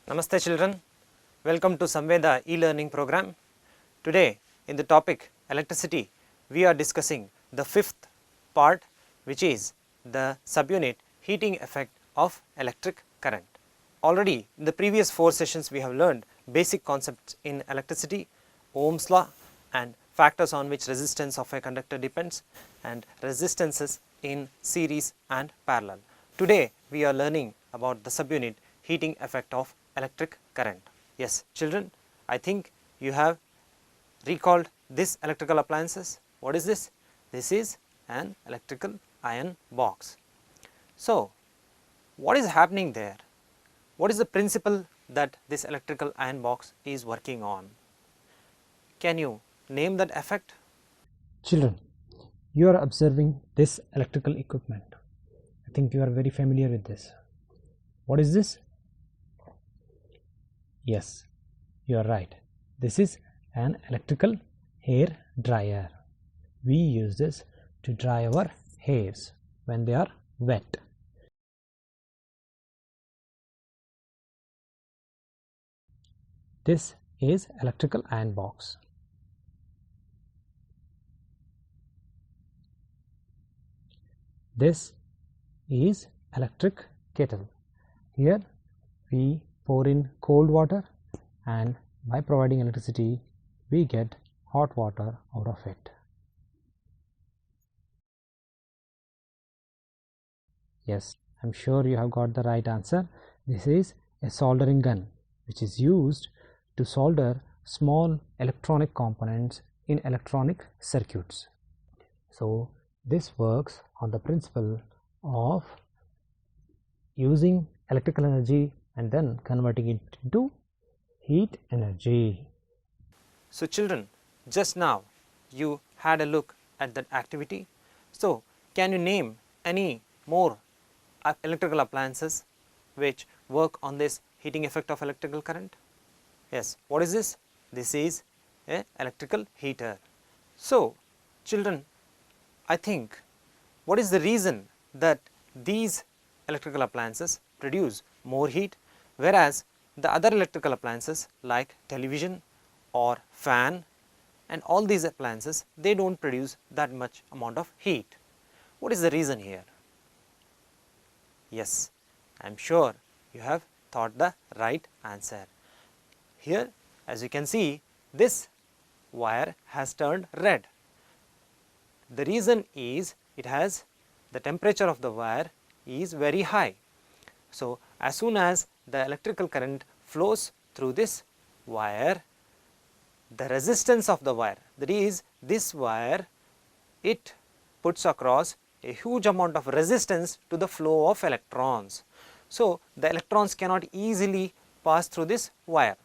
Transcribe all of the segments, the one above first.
Namaste children, welcome to Samveda e-learning program. Today in the topic electricity, we are discussing the fifth part, which is the subunit heating effect of electric current. Already in the previous 4 sessions we have learned basic concepts in electricity, Ohm's law and factors on which resistance of a conductor depends, and resistances in series and parallel. Today we are learning about the subunit heating effect of electric current. Yes children, I think you have recalled this electrical appliances. What is this? This is an electrical iron box. So what is happening there? What is the principle that this electrical iron box is working on? Can you name that effect? Children, you are observing this electrical equipment. I think you are very familiar with this. What is this? Yes, you are right. This is an electrical hair dryer. We use this to dry our hairs when they are wet. This is electrical iron box. This is electric kettle. Here we pour in cold water, and by providing electricity we get hot water out of it. Yes, I am sure you have got the right answer. This is a soldering gun which is used to solder small electronic components in electronic circuits. So this works on the principle of using electrical energy and then converting it into heat energy. So children, just now you had a look at that activity. So can you name any more electrical appliances which work on this heating effect of electrical current? Yes, what is this? This is a electrical heater. So children, I think what is the reason that these electrical appliances produce more heat, whereas the other electrical appliances like television or fan and all these appliances, they do not produce that much amount of heat? What is the reason here? Yes, I am sure you have thought the right answer. Here as you can see, this wire has turned red. The reason is it has the temperature of the wire is very high. So as soon as the electrical current flows through this wire, the resistance of the wire, that is this wire, it puts across a huge amount of resistance to the flow of electrons. So the electrons cannot easily pass through this wire.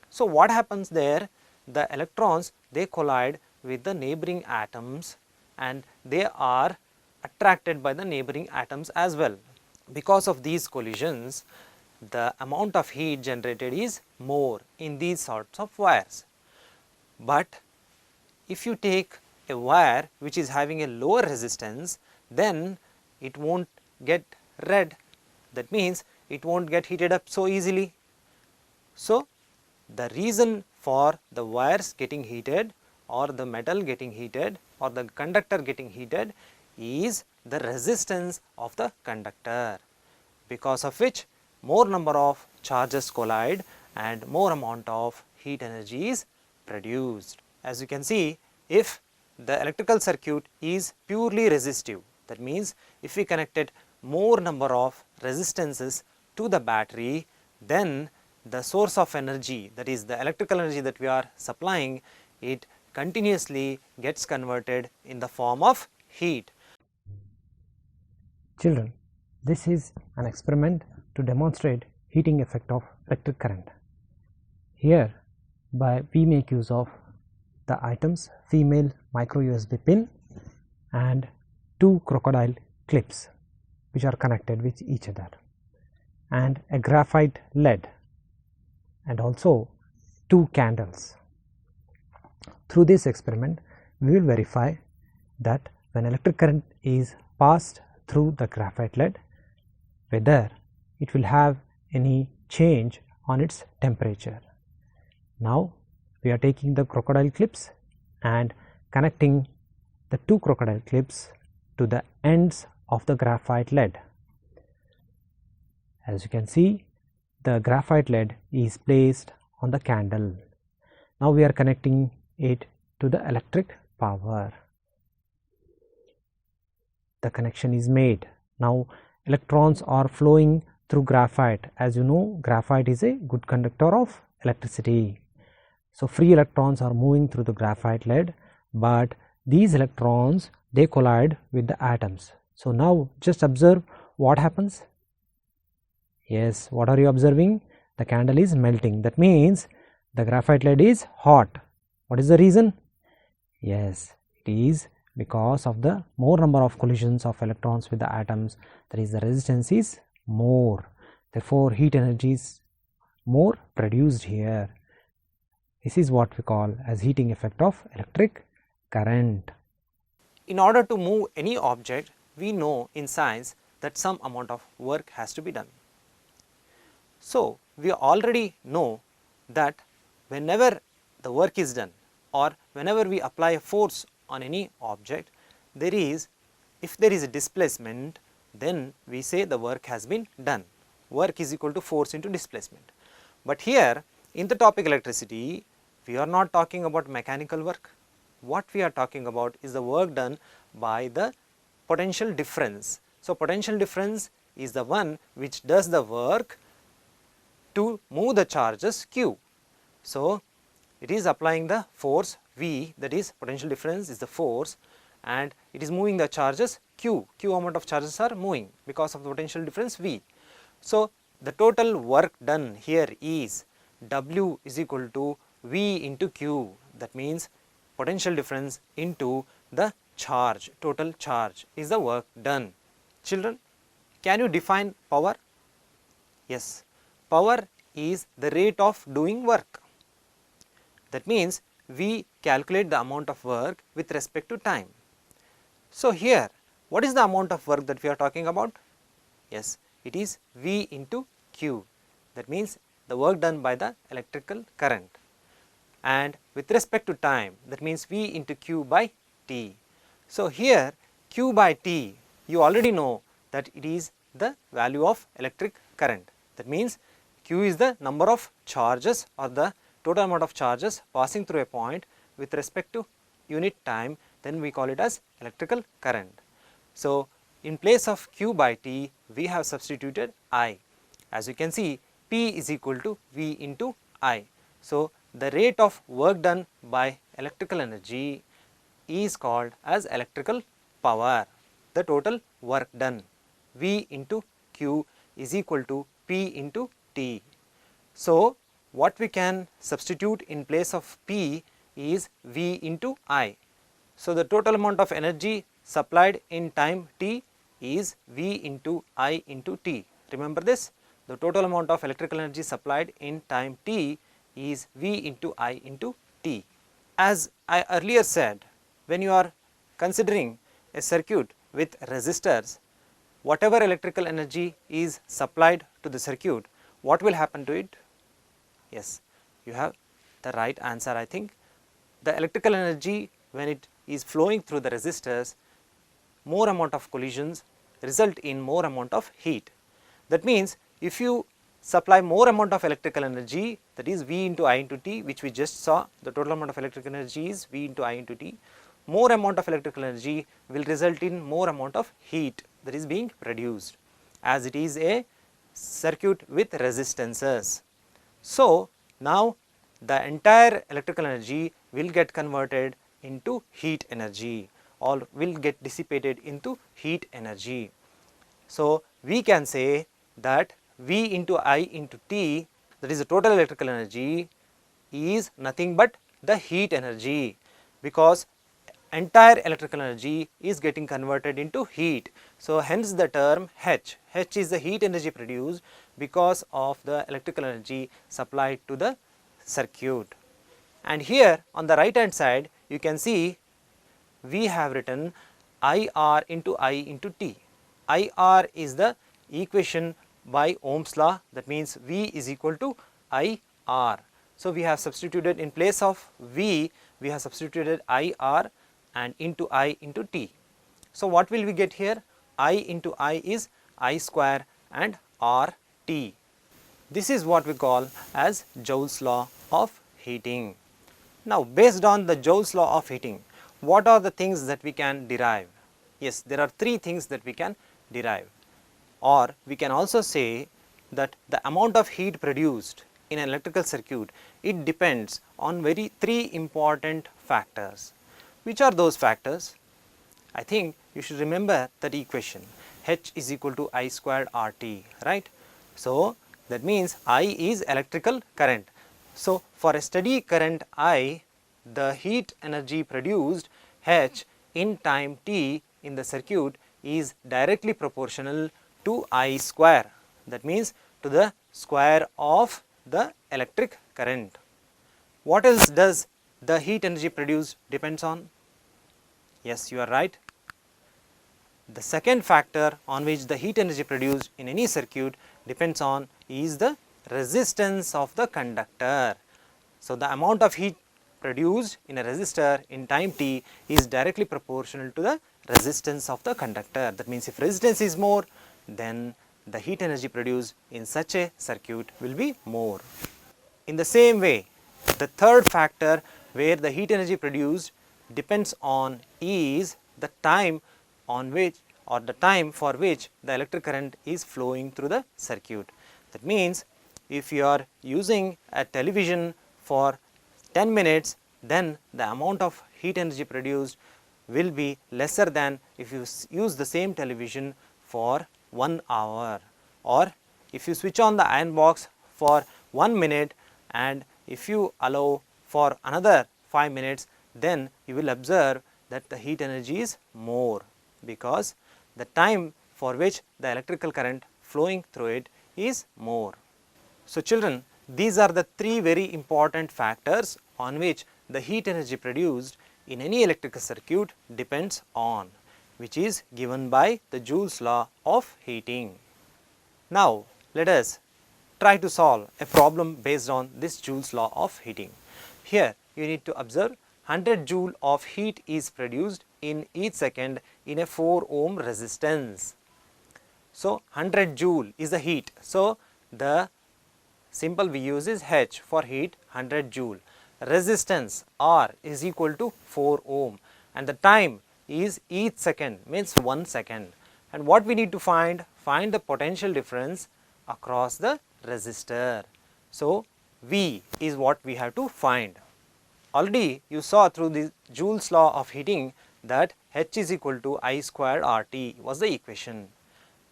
So what happens there? The electrons, they collide with the neighboring atoms and they are attracted by the neighboring atoms as well. Because of these collisions, the amount of heat generated is more in these sorts of wires. But if you take a wire which is having a lower resistance, then it will not get red. That means it will not get heated up so easily. So the reason for the wires getting heated or the metal getting heated or the conductor getting heated is the resistance of the conductor, because of which more number of charges collide and more amount of heat energy is produced. As you can see, if the electrical circuit is purely resistive, that means if we connected more number of resistances to the battery, then the source of energy, that is the electrical energy that we are supplying, it continuously gets converted in the form of heat. Children, this is an experiment to demonstrate heating effect of electric current. Here we make use of the items female micro USB pin and 2 crocodile clips which are connected with each other, and a graphite lead, and also 2 candles. Through this experiment we will verify that when electric current is passed through the graphite lead, whether it will have any change on its temperature. Now we are taking the crocodile clips and connecting the two crocodile clips to the ends of the graphite lead. As you can see, the graphite lead is placed on the candle. Now we are connecting it to the electric power. The connection is made. Now electrons are flowing through graphite. As you know, graphite is a good conductor of electricity. So free electrons are moving through the graphite lead, but these electrons, they collide with the atoms. So now just observe what happens. Yes, what are you observing? The candle is melting. That means the graphite lead is hot. What is the reason? Yes, it is because of the more number of collisions of electrons with the atoms, that is the resistance is more. Therefore heat energy is more produced here. This is what we call as heating effect of electric current. In order to move any object, we know in science that some amount of work has to be done. So we already know that whenever the work is done or whenever we apply a force on any object, if there is a displacement, then we say the work has been done. Work is equal to force into displacement. But here in the topic electricity, we are not talking about mechanical work. What we are talking about is the work done by the potential difference. So potential difference is the one which does the work to move the charges Q. So it is applying the force V, that is potential difference is the force, and it is moving the charges Q. Q amount of charges are moving because of the potential difference V. So the total work done here is W is equal to V into Q. That means potential difference into the charge, total charge is the work done. Children, can you define power? Yes, power is the rate of doing work. That means we calculate the amount of work with respect to time. So here, what is the amount of work that we are talking about? Yes, it is V into Q. That means the work done by the electrical current. And with respect to time, that means V into Q by T. So here Q by T, you already know that it is the value of electric current. That means Q is the number of charges or the total amount of charges passing through a point with respect to unit time, then we call it as electrical current. So in place of Q by T, we have substituted I. As you can see, P is equal to V into I. So the rate of work done by electrical energy is called as electrical power. The total work done, V into Q is equal to P into T. So what we can substitute in place of P is V into I. So the total amount of energy supplied in time T is V into I into T. Remember this, the total amount of electrical energy supplied in time T is V into I into T. As I earlier said, when you are considering a circuit with resistors, whatever electrical energy is supplied to the circuit, what will happen to it? Yes, you have the right answer, I think. The electrical energy, when it is flowing through the resistors, more amount of collisions result in more amount of heat. That means if you supply more amount of electrical energy, that is V into I into T, which we just saw, the total amount of electrical energy is V into I into T, more amount of electrical energy will result in more amount of heat that is being produced, as it is a circuit with resistances. So now the entire electrical energy will get converted into heat energy or will get dissipated into heat energy. So we can say that V into I into T, that is the total electrical energy, is nothing but the heat energy, because entire electrical energy is getting converted into heat. So hence the term H. H is the heat energy produced because of the electrical energy supplied to the circuit. And here on the right hand side, you can see we have written IR into I into T. IR is the equation by Ohm's law, that means V is equal to IR. So, we have substituted in place of V, we have substituted IR and into I into T. So, what will we get here? I into I is I square and RT. This is what we call as Joule's law of heating. Now, based on the Joule's law of heating, what are the things that we can derive? Yes, there are three things that we can derive, or we can also say that the amount of heat produced in an electrical circuit, it depends on three important factors. Which are those factors? I think you should remember that equation, H is equal to I squared RT, right. So, that means I is electrical current. So, for a steady current I, the heat energy produced H in time t in the circuit is directly proportional to I square, that means to the square of the electric current. What else does the heat energy produced depends on? Yes, you are right. The second factor on which the heat energy produced in any circuit depends on is the resistance of the conductor. So, the amount of heat produced in a resistor in time t is directly proportional to the resistance of the conductor. That means, if resistance is more, then the heat energy produced in such a circuit will be more. In the same way, the third factor where the heat energy produced depends on is the time on which, or the time for which the electric current is flowing through the circuit. That means, if you are using a television for 10 minutes, then the amount of heat energy produced will be lesser than if you use the same television for 1 hour, or if you switch on the iron box for 1 minute and if you allow for another 5 minutes, then you will observe that the heat energy is more, because the time for which the electrical current flowing through it is more. So, children, these are the three very important factors on which the heat energy produced in any electrical circuit depends on, which is given by the Joule's law of heating. Now, let us try to solve a problem based on this Joule's law of heating. Here you need to observe 100 joule of heat is produced in each second in a 4 ohm resistance. So, 100 joule is the heat. So, the symbol we use is H for heat, 100 joule. Resistance R is equal to 4 ohm and the time is each second, means 1 second. And what we need to find the potential difference across the resistor. So, V is what we have to find. Already you saw through the Joule's law of heating that H is equal to I squared RT was the equation.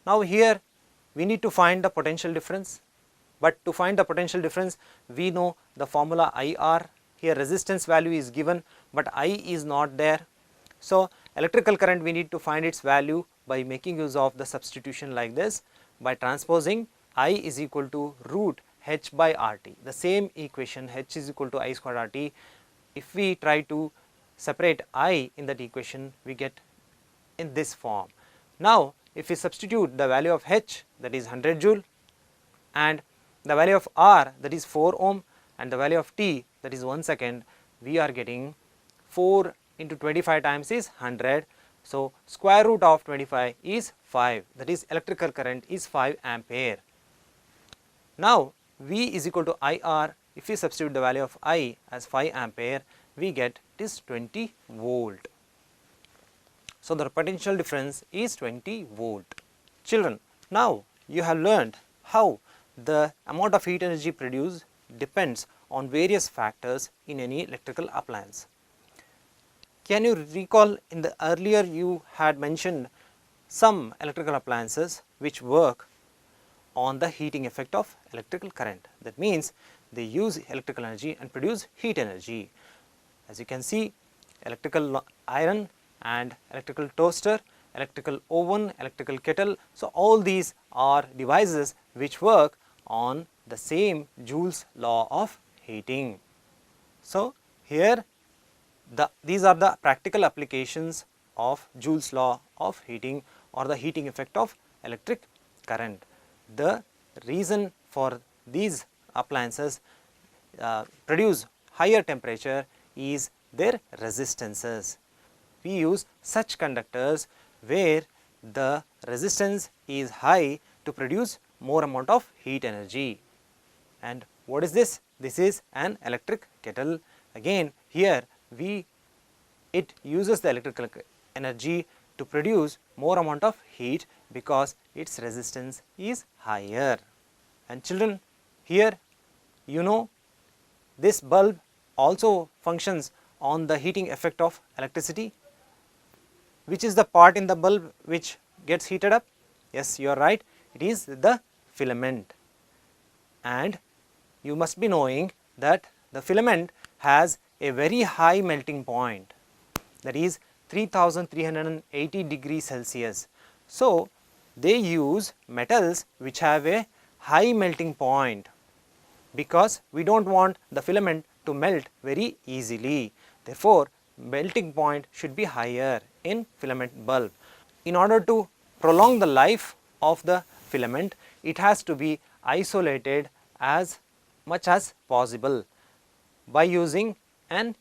Now, here we need to find the potential difference, but to find the potential difference we know the formula IR. Here resistance value is given, but I is not there. So, electrical current we need to find its value by making use of the substitution like this, by transposing I is equal to root H by RT, the same equation H is equal to I squared RT. If we try to separate I in that equation, we get in this form. Now, if we substitute the value of H, that is 100 joule, and the value of R, that is 4 ohm, and the value of T, that is 1 second, we are getting 4 into 25 times is 100. So, square root of 25 is 5, that is electrical current is 5 ampere. Now, V is equal to IR. If we substitute the value of I as 5 ampere, we get it is 20 volt. So, the potential difference is 20 volt. Children, now you have learned how the amount of heat energy produced depends on various factors in any electrical appliance. Can you recall in the earlier you had mentioned some electrical appliances which work on the heating effect of electrical current. That means, they use electrical energy and produce heat energy. As you can see, electrical iron and electrical toaster, electrical oven, electrical kettle. So, all these are devices which work on the same Joule's law of heating. So, here these are the practical applications of Joule's law of heating or the heating effect of electric current. The reason for these appliances produce higher temperature is their resistances. We use such conductors where the resistance is high to produce more amount of heat energy. And what is this? This is an electric kettle. Again, here it uses the electrical energy to produce more amount of heat because its resistance is higher. And children, here this bulb also functions on the heating effect of electricity. Which is the part in the bulb which gets heated up? Yes, you are right, it is the filament. And you must be knowing that the filament has a very high melting point, that is 3380 degrees Celsius. So, they use metals which have a high melting point because we do not want the filament to melt very easily. Therefore, melting point should be higher in filament bulb. In order to prolong the life of the filament, it has to be isolated as much as possible by using an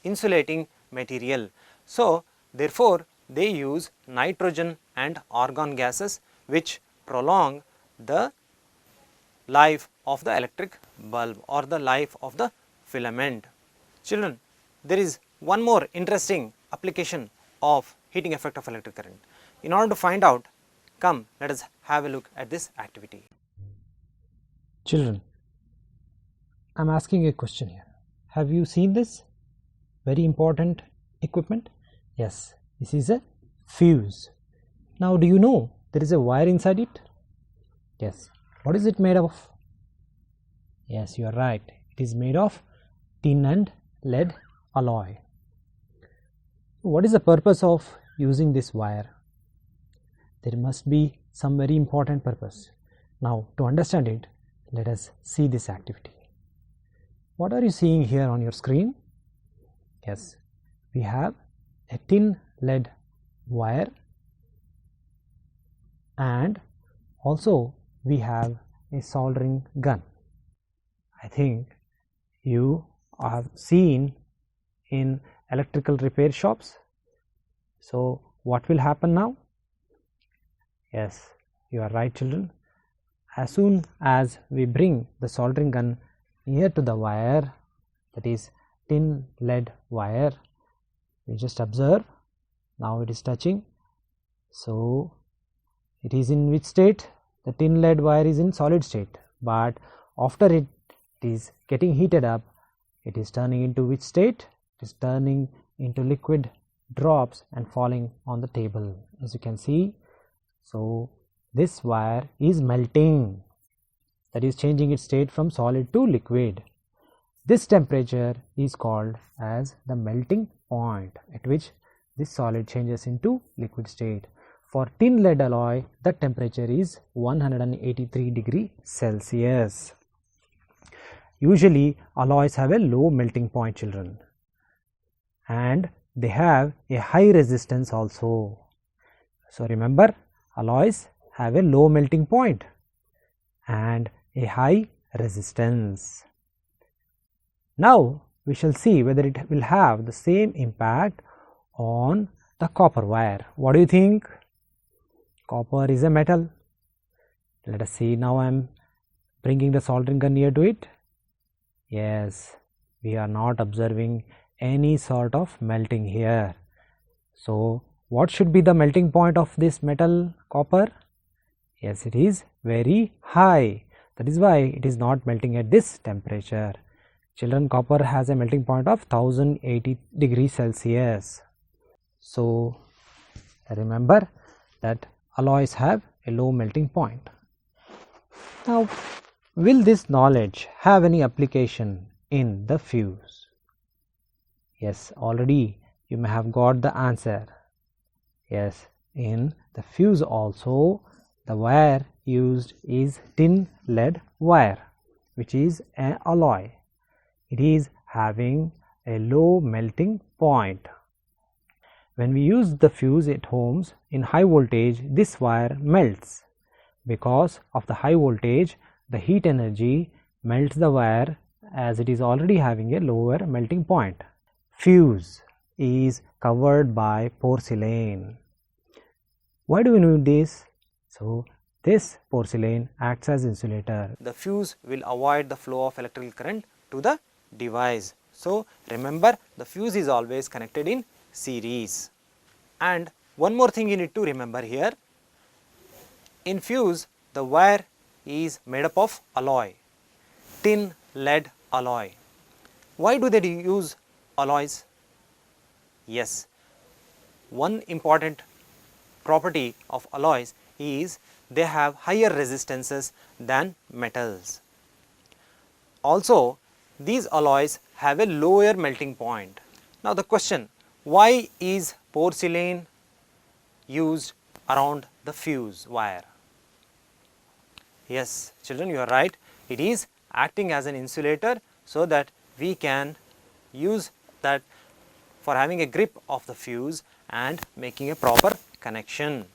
insulating material. So, therefore, they use nitrogen and argon gases which prolong the life of the electric bulb or the life of the filament. Children, there is one more interesting application of heating effect of electric current. In order to find out, come let us have a look at this activity. Children, I am asking a question here. Have you seen this very important equipment? Yes, this is a fuse. Now, do you know there is a wire inside it? Yes. What is it made of? Yes, you are right. It is made of tin and lead alloy. What is the purpose of using this wire? There must be some very important purpose. Now, to understand it, let us see this activity. What are you seeing here on your screen? Yes, we have a tin lead wire and also we have a soldering gun. I think you have seen in electrical repair shops. So, what will happen now? Yes, you are right, children. As soon as we bring the soldering gun near to the wire, that is tin lead wire, we just observe. Now it is touching. So, it is in which state? The tin lead wire is in solid state, but after it is getting heated up, it is turning into which state? It is turning into liquid drops and falling on the table, as you can see. So, this wire is melting, that is changing its state from solid to liquid. This temperature is called as the melting point at which this solid changes into liquid state. For tin lead alloy, the temperature is 183 degrees Celsius. Usually, alloys have a low melting point, children, and they have a high resistance also. So, remember, alloys have a low melting point and a high resistance. Now, we shall see whether it will have the same impact on the copper wire. What do you think? Copper is a metal. Let us see. Now, I am bringing the soldering gun near to it. Yes, we are not observing any sort of melting here. So, what should be the melting point of this metal copper? Yes, it is very high. That is why it is not melting at this temperature. Children, copper has a melting point of 1080 degrees Celsius. So, remember that alloys have a low melting point. Now, will this knowledge have any application in the fuse? Yes, already you may have got the answer. Yes, in the fuse also the wire used is tin lead wire, which is an alloy. It is having a low melting point. When we use the fuse at homes in high voltage, this wire melts. Because of the high voltage, the heat energy melts the wire as it is already having a lower melting point. Fuse is covered by porcelain. Why do we need this? So this porcelain acts as insulator. The fuse will avoid the flow of electrical current to the device. So remember, the fuse is always connected in series. And one more thing you need to remember here, in fuse the wire is made up of alloy, tin lead alloy. Why do they use alloys? Yes, one important property of alloys is they have higher resistances than metals. Also, these alloys have a lower melting point. Now the question, why is porcelain used around the fuse wire? Yes, children, you are right. It is acting as an insulator so that we can use that for having a grip of the fuse and making a proper connection.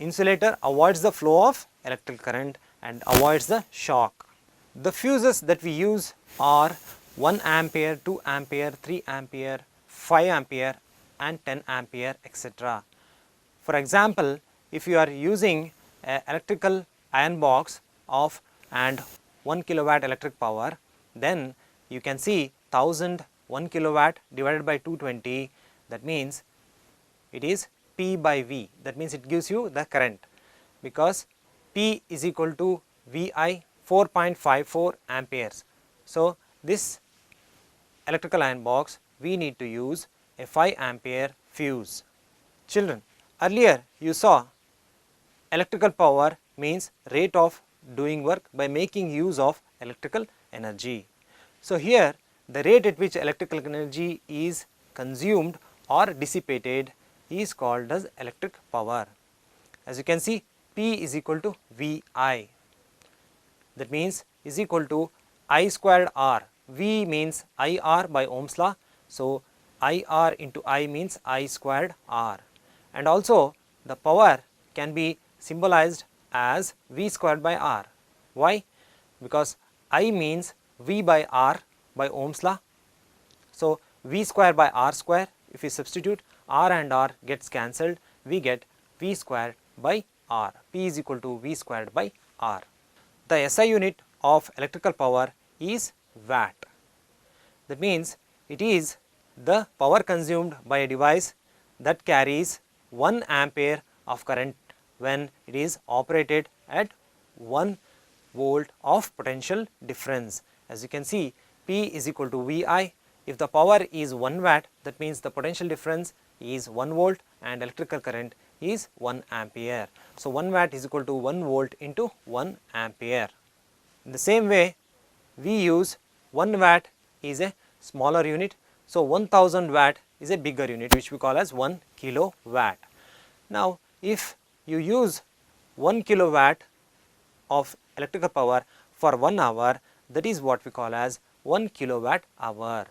Insulator avoids the flow of electrical current and avoids the shock. The fuses that we use are 1 ampere, 2 ampere, 3 ampere, 5 ampere and 10 ampere, etc. For example, if you are using an electrical iron box of and 1 kilowatt electric power, then you can see 1000 1 kilowatt divided by 220, that means it is P by V, that means it gives you the current, because P is equal to VI 4.54 amperes. So this electrical iron box we need to use a 5 ampere fuse. Children, earlier you saw electrical power means rate of doing work by making use of electrical energy. So here the rate at which electrical energy is consumed or dissipated is called as electric power. As you can see, P is equal to VI, that means is equal to I squared R. V means IR by Ohm's law, so IR into I means I squared R, and also the power can be symbolized as V squared by R. Why? Because I means V by R by Ohm's law. So V square by R square, if we substitute, R and R gets cancelled, we get V squared by R. P is equal to V squared by R. The SI unit of electrical power is watt. That means it is the power consumed by a device that carries 1 ampere of current when it is operated at 1 volt of potential difference. As you can see, P is equal to VI. If the power is 1 watt, that means the potential difference is 1 volt and electrical current is 1 ampere. So 1 watt is equal to 1 volt into 1 ampere. In the same way, we use 1 watt is a smaller unit. So 1000 watt is a bigger unit, which we call as 1 kilowatt. Now if you use 1 kilowatt of electrical power for 1 hour, that is what we call as 1 kilowatt hour.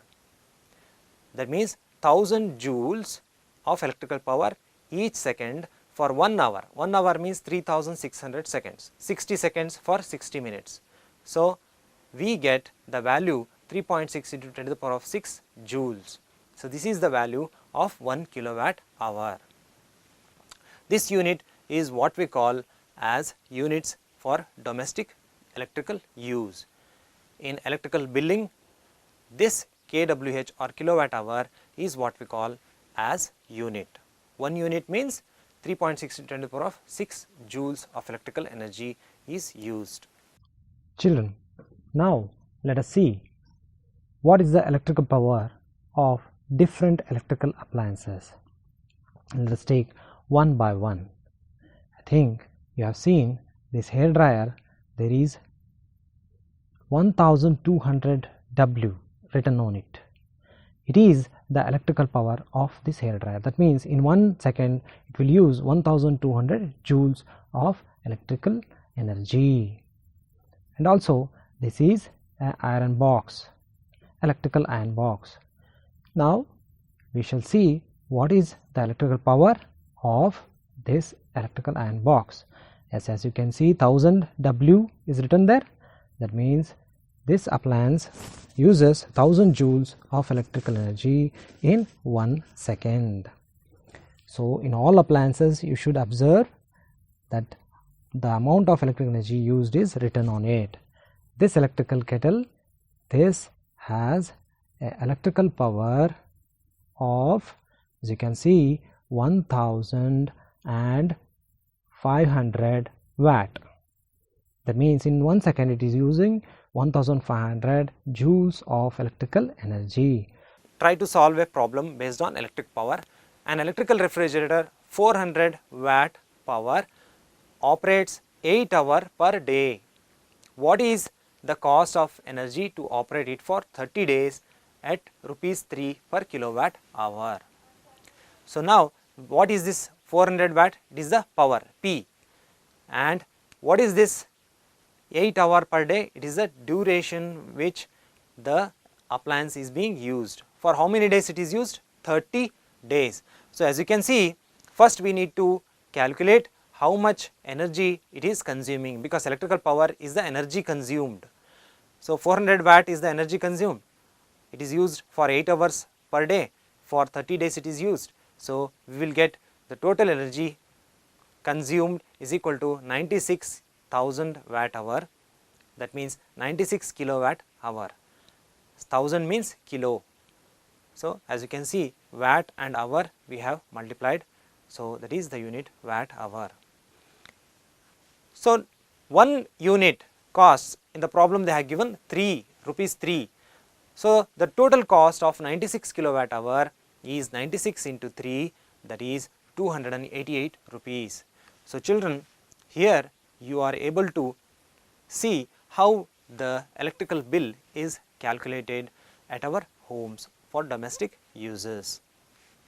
That means 1000 joules of electrical power each second for 1 hour. 1 hour means 3600 seconds, 60 seconds for 60 minutes. So we get the value 3.6 into 10 to the power of 6 joules. So this is the value of 1 kilowatt hour. This unit is what we call as units for domestic electrical use. In electrical billing, this kWh or kilowatt hour is what we call as unit. 1 unit means 3.6 into 10 to the power of 6 joules of electrical energy is used. Children, now let us see what is the electrical power of different electrical appliances. Let us take one by one. I think you have seen this hair dryer, there is 1200 W written on it. It is the electrical power of this hair dryer. That means in 1 second it will use 1200 joules of electrical energy. And also this is an iron box, electrical iron box. Now we shall see what is the electrical power of this electrical iron box. Yes, as you can see, 1000 W is written there. That means This appliance uses 1000 joules of electrical energy in 1 second. So, in all appliances you should observe that the amount of electrical energy used is written on it. This electrical kettle, this has a electrical power of, as you can see, 1500 watt. That means in 1 second it is using 1500 joules of electrical energy. Try to solve a problem based on electric power. An electrical refrigerator 400 watt power operates 8 hours per day. What is the cost of energy to operate it for 30 days at rupees 3 per kilowatt hour? So, now what is this 400 watt? It is the power P, and what is this 8 hours per day? It is the duration which the appliance is being used. For how many days it is used? 30 days. So, as you can see, first we need to calculate how much energy it is consuming, because electrical power is the energy consumed. So, 400 watt is the energy consumed. It is used for 8 hours per day, for 30 days it is used. So, we will get the total energy consumed is equal to 96,000 watt hour, that means 96 kilowatt hour. 1000 means kilo. So, as you can see, watt and hour we have multiplied. So, that is the unit watt hour. So, 1 unit costs, in the problem they have given rupees 3. So, the total cost of 96 kilowatt hour is 96 into 3, that is 288 rupees. So, children, here you are able to see how the electrical bill is calculated at our homes for domestic uses.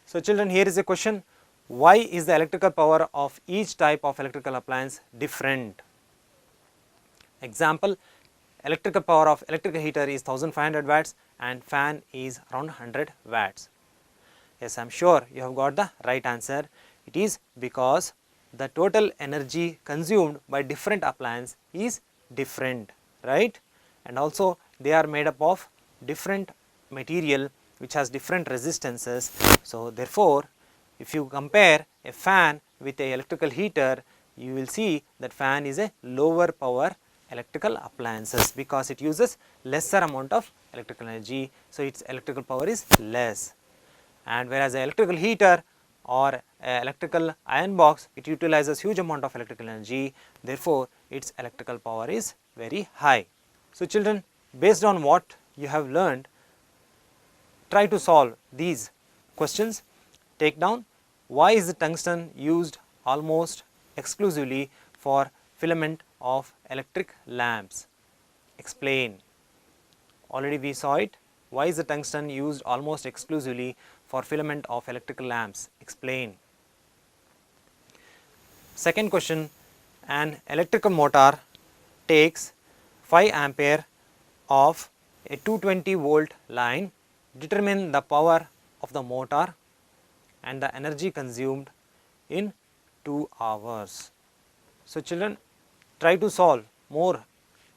So, children, here is a question: why is the electrical power of each type of electrical appliance different? Example: electrical power of electrical heater is 1500 watts and fan is around 100 watts. Yes, I am sure you have got the right answer. It is because the total energy consumed by different appliance is different, right? And also they are made up of different material which has different resistances. So, therefore, if you compare a fan with a electrical heater, you will see that fan is a lower power electrical appliances because it uses lesser amount of electrical energy. So, its electrical power is less, and whereas a electrical heater or a electrical iron box, it utilizes huge amount of electrical energy, therefore, its electrical power is very high. So, children, based on what you have learned, try to solve these questions. Take down: why is the tungsten used almost exclusively for filament of electric lamps? Explain. Already we saw it. Why is the tungsten used almost exclusively for filament of electrical lamps? Explain. Second question: an electrical motor takes 5 ampere of a 220 volt line. Determine the power of the motor and the energy consumed in 2 hours. So, children, try to solve more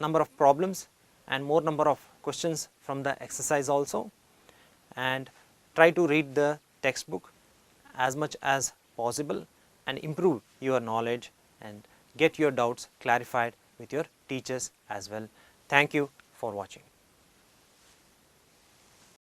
number of problems and more number of questions from the exercise also, and try to read the textbook as much as possible and improve your knowledge and get your doubts clarified with your teachers as well. Thank you for watching.